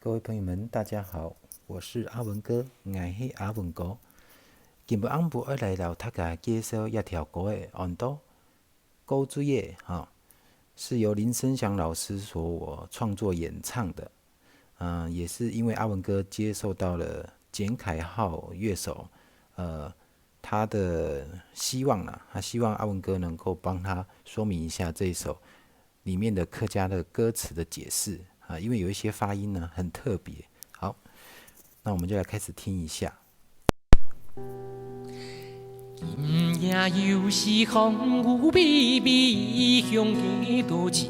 各位朋友们，大家好，我是阿文哥，我是阿文哥。今日暗晡要来聊大家介绍一条歌的温度，古水的是由林生祥老师所创作演唱的。也是因为阿文哥接受到了简凯浩乐手，他的希望啦，他希望阿文哥能够帮他说明一下这一首里面的客家的歌词的解释啊，因为有一些发音呢很特别。好，那我们就来开始听一下。今夜又是风雨微微，乡间多市，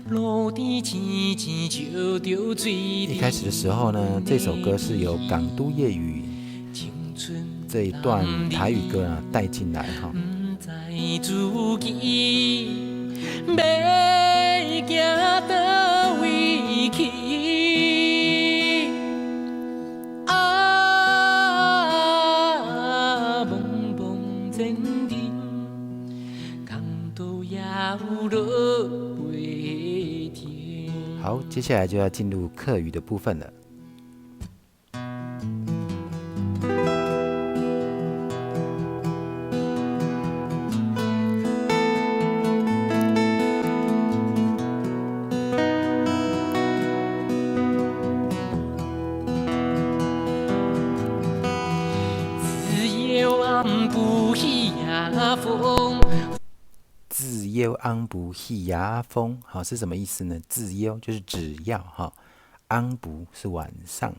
路边青青照着水一开始的时候呢，这首歌是由港都夜雨这一段台语歌呢带进来哈。不知自己要行倒位去。好，接下来就要进入客语的部分了。自由安不喜牙风，好是什么意思呢？自由就是只要哈，安不是晚上，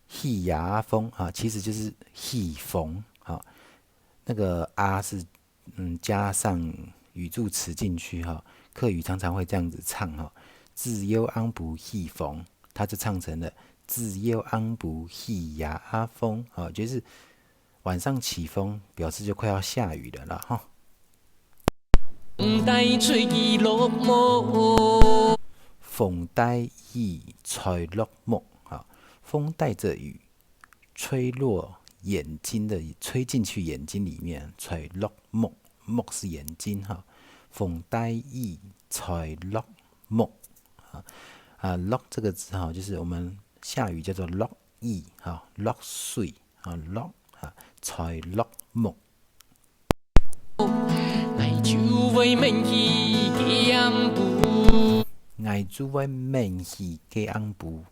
喜牙风啊，其实就是喜逢哈。那个啊是加上语助词进去哈，客语常常会这样子唱哈。自由安不喜逢，他就唱成了自由安不喜牙风啊，就是晚上起风，表示就快要下雨了啦哈。风带吹意落寞，风带雨吹落寞，风带着雨，吹落眼睛的，吹进去眼睛里面，吹落寞，寞是眼睛哈。风带雨吹落寞，落这个字哈，就是我们下雨叫做落雨哈，落水落吹落寞。爱主外免去加安布，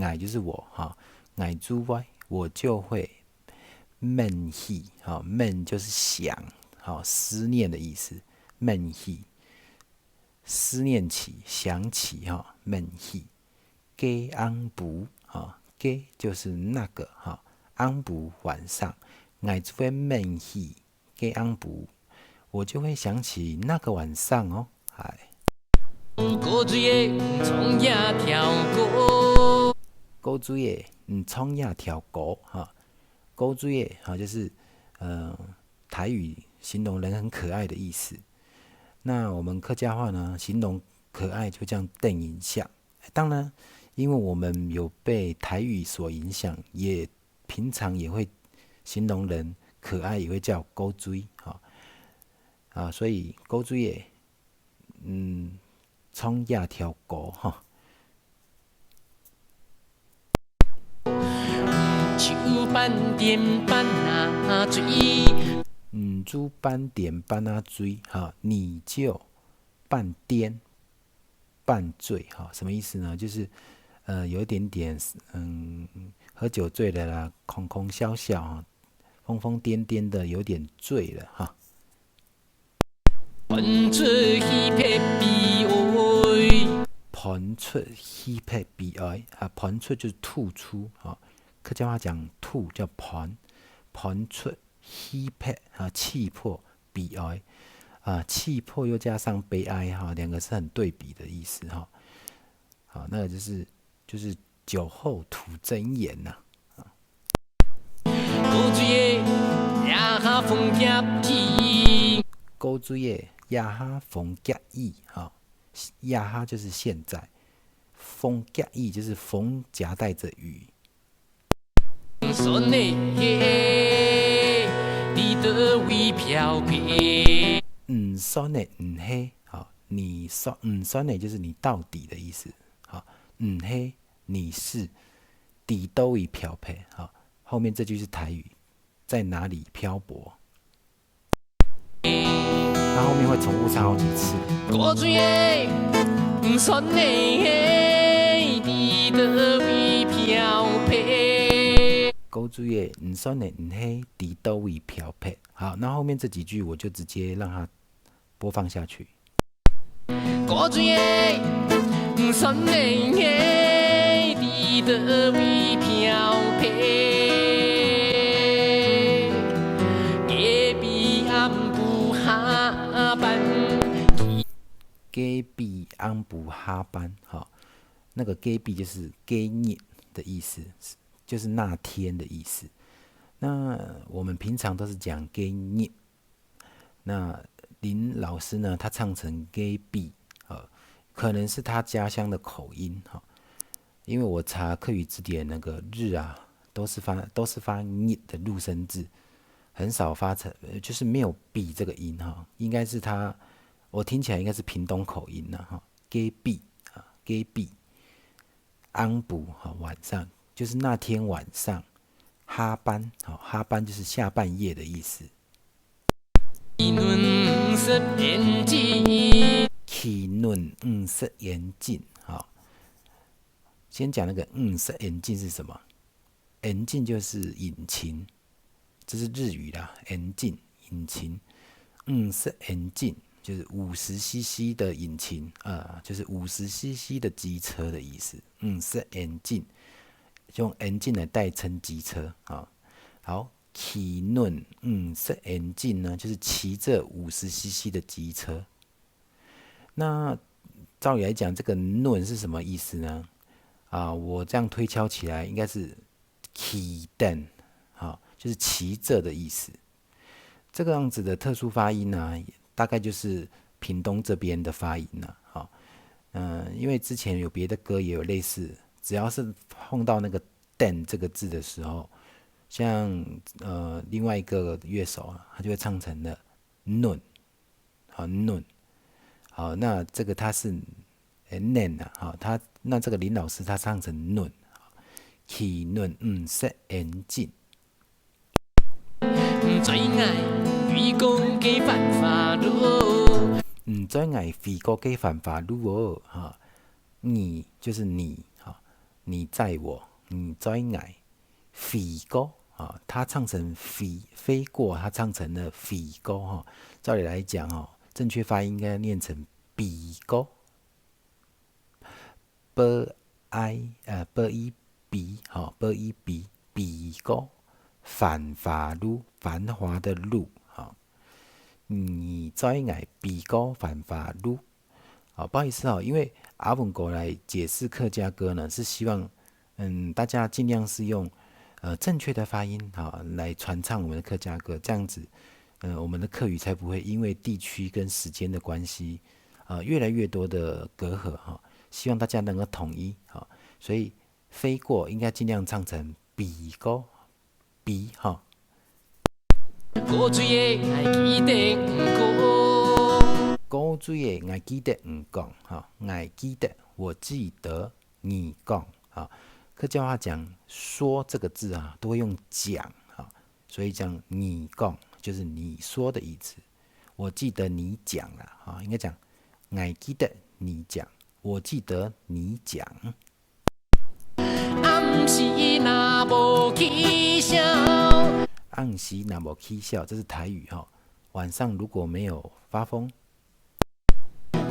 爱就是我哈，爱主外我就会免去哈，免就是想好思念的意思，免去思念起想起哈，免去加安布哈，加就是那个哈，安布晚上，爱主外免去加安布。我就会想起那个晚上哦，古水的创也跳歌，古水的创也跳歌哈，古水的哈就是台语形容人很可爱的意思。那我们客家话呢，形容可爱就这样瞪一下。当然，因为我们有被台语所影响，也平常也会形容人可爱，也会叫古水哈。所以古水的，创也跳歌哈。手板点板啊水，煮半点半啊水哈，你就半颠半醉哈，什么意思呢？就是有一点点喝酒醉了啦，空空笑笑哈，疯疯癫癫的，有点醉了哈。喷出嬉皮悲哀，喷出嬉皮悲哀啊，喷出就是吐出啊，客家话讲吐叫喷，喷出嬉皮啊，气魄悲哀啊，气魄又加上悲哀哈，两个是很对比的意思哈。好，那个就是酒后吐真言呐。古水的呀哈风夹起，古水的亚哈逢夹意哈，亚哈就是现在，风夹意就是风夹带着雨。山的你的微飘飘，酸的黑，好，你酸的就是你到底的意思，好，嘿，你是伫倒位漂泊？好，后面这句是台语，在哪里漂泊？它后面会重复唱好几次。古水的不酸的迄，伫倒位漂泊？古水的不酸的迄，伫倒位漂泊？好，那后面这几句我就直接让它播放下去。古水的不酸的迄，伫倒位漂泊？隔壁安布哈班，好，那个隔壁就是隔日的意思，就是那天的意思。那我们平常都是讲隔日，那林老师呢，他唱成隔壁，可能是他家乡的口音，因为我查客语字典那个日啊，都是发日的入声字，很少发成，就是没有 b 这个音哈，应该是他。我听起来应该是屏东口音呐，哈，隔壁啊，隔壁，安补哈，晚上就是那天晚上，哈班，好，哈班就是下半夜的意思。气润色眼镜，好，先讲那个色眼镜是什么？眼镜就是引擎，这是日语啦，眼镜引擎，色眼镜。就是50cc 的引擎就是50cc 的机车的意思。是 engine， 用 engine 来代称机车啊。好，骑论是 engine 呢，就是骑着50cc 的机车。那照理来讲，这个论是什么意思呢？我这样推敲起来，应该是骑蹬，就是骑着的意思。这个样子的特殊发音呢，大概就是屏东这边的发音了，因为之前有别的歌也有类似，只要是碰到那个“蹬”这个字的时候，像另外一个乐手他就会唱成了“nun”，好 “nun”， 好，那这个他是 “nen” 他那这个林老师他唱成 “nun”， 起 “nun” 是 engine。飞过加繁华路，知爱飞过加繁华路哦，你就是你，你载我，你知爱飞过，他唱成飞过，他唱成了飞过，照理来讲，正确发音应该念成比过，b i b 比过，繁华路，繁华的路。你知爱比高繁华路，不好意思因为阿文国来解释客家歌呢，是希望大家尽量是用正确的发音来传唱我们的客家歌，这样子我们的客语才不会因为地区跟时间的关系越来越多的隔阂希望大家能够统一所以飞过应该尽量唱成比高比古水的爱记得不讲，古水的爱记得不讲，爱记得，我记得你讲，客家话讲说这个字都会用讲，所以讲你讲就是你说的意思。我记得你讲了，应该讲爱记得你讲，我记得你讲。暗时若无起笑。暗时若无起笑，这是台语晚上如果没有发疯，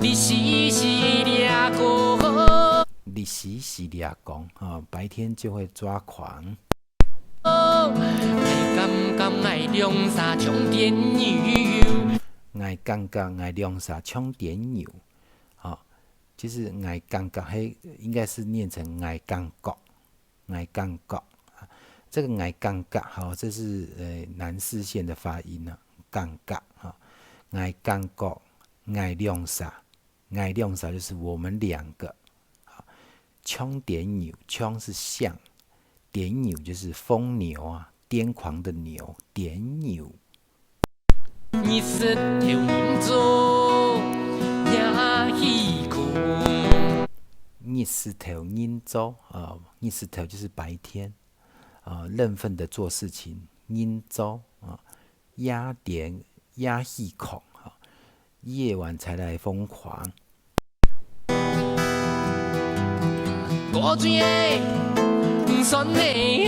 日时是抓狂，日时是抓狂白天就会抓狂。爱感觉爱亮沙充电油，爱感觉爱亮沙充电油，其实爱感觉应该是念成爱感觉，爱感觉。这个爱感觉这是南势线的发音感觉爱感觉爱亮啥爱亮啥就是我们两个冲点牛冲是像点牛就是疯牛癫狂的牛点牛。你是条人做也戏讲，日石头人做日石头就是白天认份的做事情，人做压点压细孔夜晚才来疯狂。古锥的酸的你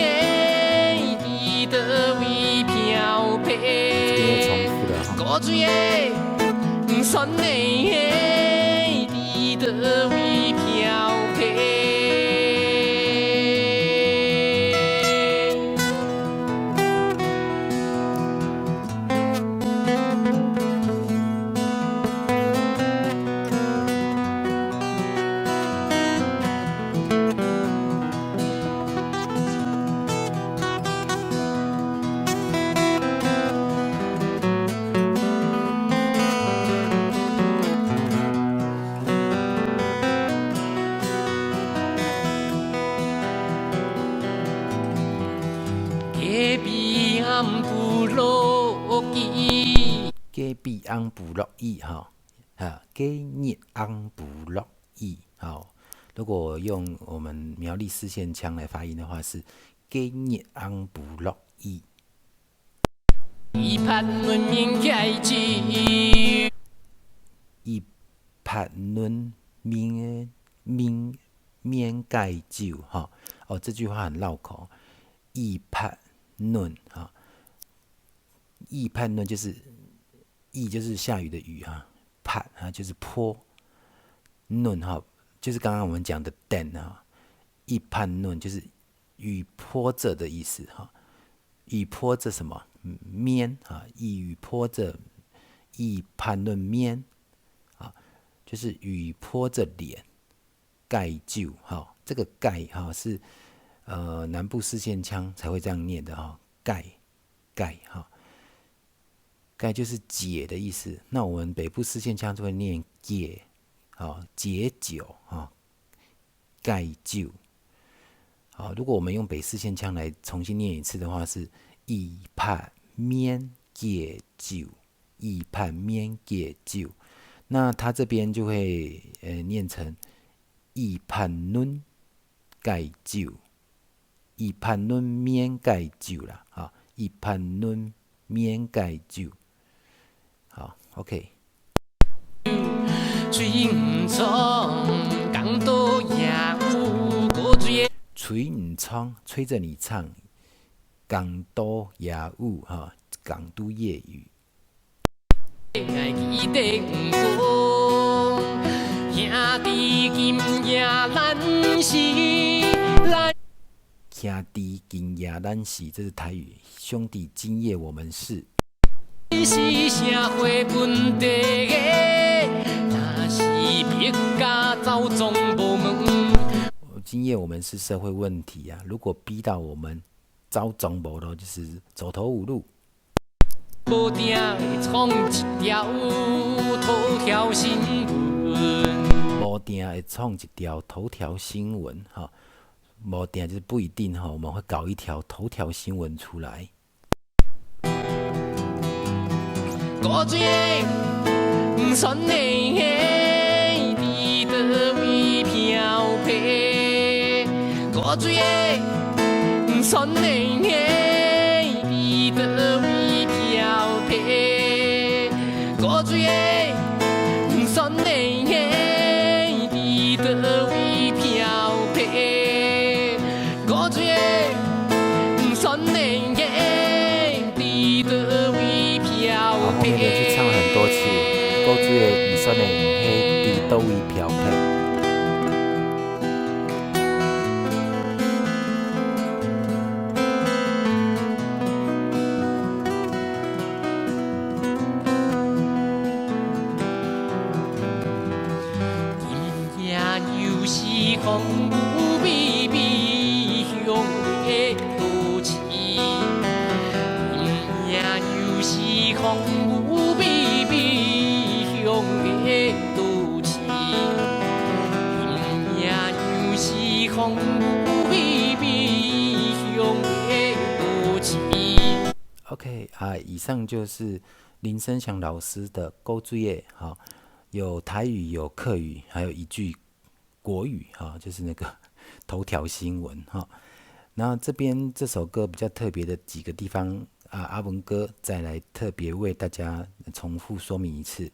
的位飘这边又重飘，复了哈。古锥的酸的你的位飘飘。隔壁翁不乐意哈，隔日翁不乐意好。如果用我们苗栗四线腔来发音的话，是隔日翁不乐意。一盘论明解酒，一盘论免解酒哈。这句话很绕口。一盘论哈，一盘论就是意就是下雨的雨盘就是坡，论就是刚刚我们讲的等一盘论就是雨泼着的意思雨泼着什么面雨泼着一盘论面就是雨泼着脸盖就这个盖是南部四线腔才会这样念的盖盖就是解的意思，那我们北部四线腔就会念解解酒盖酒。如果我们用北四线腔来重新念一次的话，是一盘面解酒，一盘面解酒。那它这边就会念成一盘论盖酒，一盘论面盖酒啦一盘论面盖酒。好 ，OK。吹唔爽，港岛也有古锥的。吹唔唱，吹着你唱，港都夜舞港都夜雨。爱记得唔过，兄弟今夜咱是兄弟今夜咱是，这是台语。兄弟今夜我们是。是社会问题的，若是别家走总无门。今夜我们是社会问题如果逼到我们走总无路，就是走投无路。无定会创一条头条新闻，无定会创一条头条新闻无定就是不一定我们会搞一条头条新闻出来。古锥的酸的你的位飘飘，古锥的酸的你的位飘飘，古锥的酸的你的位飘飘，古锥的酸的你的位飘后面连续唱了很多次，古锥的不酸的迄伫倒位飘飘。今夜又是风雨微微向的都市，今夜又是风雨微微向的都市，今夜又是风雨微微向的都市。OK 以上就是林生祥老师的《古锥的》有台语，有客语，还有一句国语哈，就是那个头条新闻哈。然后这边这首歌比较特别的几个地方啊，阿文哥再来特别为大家重复说明一次，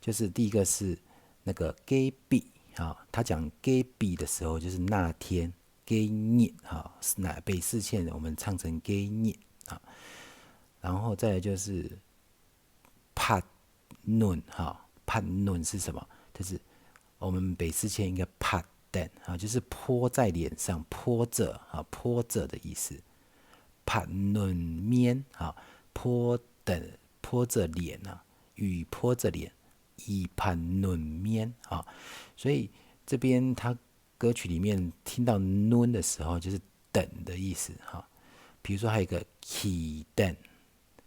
就是第一个是那个 gay b 哈，他讲 gay b 的时候就是那天 gay 日哈，是那北四线我们唱成 gay 日啊，然后再来就是帕嫩哈，帕嫩是什么？就是我们北四线应该帕蛋啊，就是泼在脸上，泼着啊，泼着的意思。帕嫩面啊，泼着脸啊，雨泼着脸，以盘嫩面啊，所以这边他歌曲里面听到嫩的时候，就是等的意思哈。比如说还有一个起等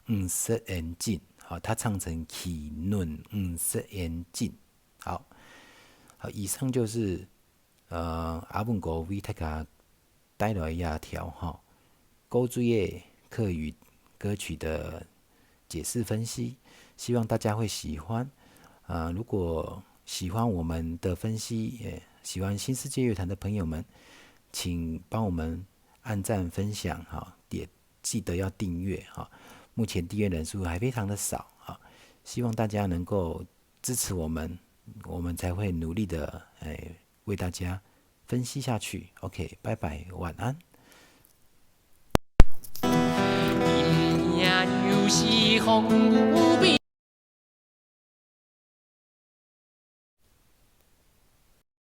，5色眼镜，好，他唱成起嫩5色眼镜，好，以上就是阿文哥为大家带来一条哈。勾注的客语歌曲的解释分析，希望大家会喜欢。如果喜欢我们的分析，也喜欢新世界乐坛的朋友们，请帮我们按赞分享哈，也记得要订阅哈。目前订阅人数还非常的少哈，希望大家能够支持我们，我们才会努力的为大家分析下去。OK， 拜拜，晚安。今夜又是风雨美。